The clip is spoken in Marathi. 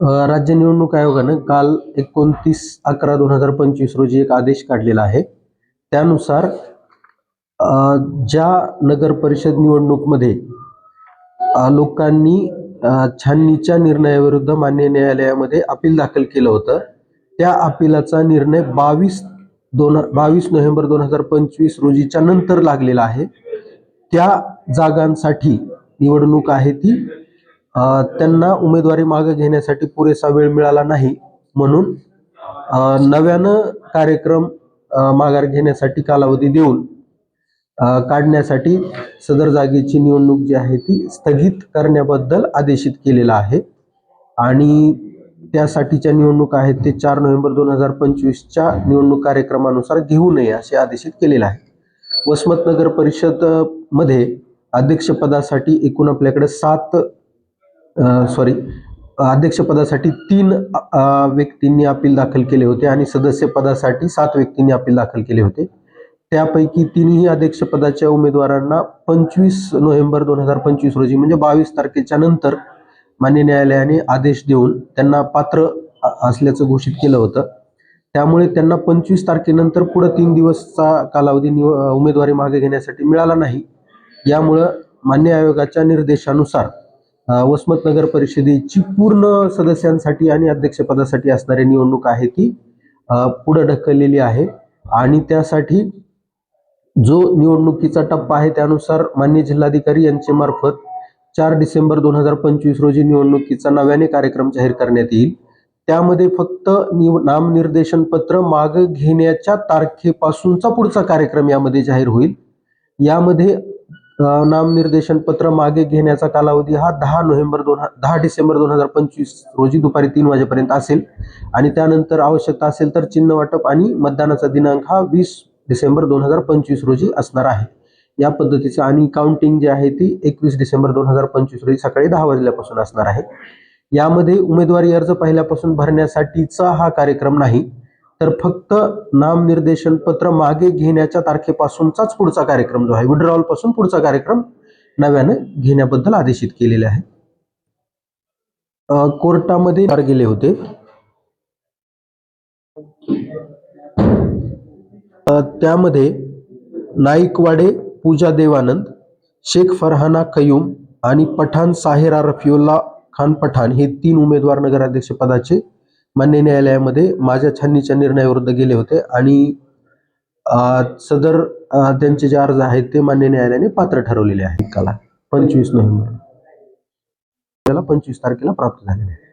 राज्य निवडणूक आयोगानं काल 29/11/2025 रोजी एक आदेश काढलेला आहे. त्यानुसार ज्या नगर परिषद निवडणूकमध्ये लोकांनी छाननीच्या निर्णयाविरुद्ध मान्य न्यायालयामध्ये अपील दाखल केलं होतं, त्या अपीलाचा निर्णय 22 नोव्हेंबर 2025 रोजीच्या नंतर लागलेला आहे. त्या जागांसाठी निवडणूक आहे ती त्यांना उमेदवारी मागे घेण्यासाठी पुरेसा वेळ मिळाला नाही, म्हणून नव्यानं कार्यक्रम माघार घेण्यासाठी कालावधी देऊन काढण्यासाठी सदर जागेची निवडणूक जी आहे ती स्थगित करण्याबद्दल आदेशित केलेला आहे. आणि त्यासाठीच्या निवडणूक आहेत ते 4 नोव्हेंबर 2025च्या निवडणूक कार्यक्रमानुसार घेऊ नये असे आदेशित केलेले आहे. वसमत नगर परिषद मध्ये अध्यक्षपदासाठी एकूण आपल्याकडे अध्यक्षपदासाठी 3 व्यक्तींनी अपील दाखल केले होते आणि सदस्यपदासाठी 7 व्यक्तींनी अपील दाखल केले होते. त्यापैकी 3ही अध्यक्षपदाच्या उमेदवारांना 25 नोव्हेंबर 2025 रोजी म्हणजे 22 तारखेच्या नंतर मान्य न्यायालयाने आदेश देऊन त्यांना पात्र असल्याचं घोषित केलं होतं. त्यामुळे त्यांना 25 तारखेनंतर पुढे 3 दिवसचा कालावधी उमेदवारी मागे घेण्यासाठी मिळाला नाही. यामुळं मान्य आयोगाच्या निर्देशानुसार वसमत नगर परिषदेची पूर्ण सदस्यांसाठी आणि अध्यक्षपदासाठी असणारी निवडणूक आहे ती पुढे ढकललेली आहे. आणि त्यासाठी जो निवडणुकीचा टप्पा आहे त्यानुसार मान्य जिल्हाधिकारी यांचे मार्फत 4 डिसेंबर 2025 रोजी निवडणुकीचा नव्याने कार्यक्रम जाहीर करण्यात येईल. त्यामध्ये फक्त नामनिर्देशन पत्र मागे घेण्याच्या तारखेपासूनचा पुढचा कार्यक्रम यामध्ये जाहीर होईल. यामध्ये नामनिर्देशन पत्र मागे घेण्याचा कालावधी हा 10 डिसेंबर 2025 रोजी दुपारी 3 वाजेपर्यंत असेल आणि त्यानंतर आवश्यकता असेल तर चिन्ह वाटप आणि मतदानाचा दिनांक हा 20 डिसेंबर 2025 रोजी असणार आहे. या पद्धतीचं आणि काउंटिंग जी आहे ती 21 डिसेंबर 2025 रोजी सकाळी 10 वाजल्यापासून असणार आहे. यामध्ये उमेदवारी अर्ज पहिल्यापासून भरण्यासाठीचा हा कार्यक्रम नाही, तर फक्त नामनिर्देशन पत्र मागे घेण्याच्या तारखेपासूनचाच पुढचा कार्यक्रम जो आहे, विड्रॉल पासून पुढचा कार्यक्रम नव्याने घेण्याबद्दल आदेशित केलेले आहे. कोर्टामध्ये गेले होते. त्यामध्ये नाईकवाडे पूजा देवानंद, शेख फरहाना कयूम आणि पठाण साहेरा रफिउल्ला खान पठाण हे 3 उमेदवार नगराध्यक्ष पदाचे मान्य न्यायालयामध्ये माझ्या छाननीच्या निर्णयाविरुद्ध गेले होते आणि सदर त्यांचे जे अर्ज आहेत ते मान्य न्यायालयाने पात्र ठरवलेले आहेत. 25 नोव्हेंबर 25 तारखेला प्राप्त झालेले आहे.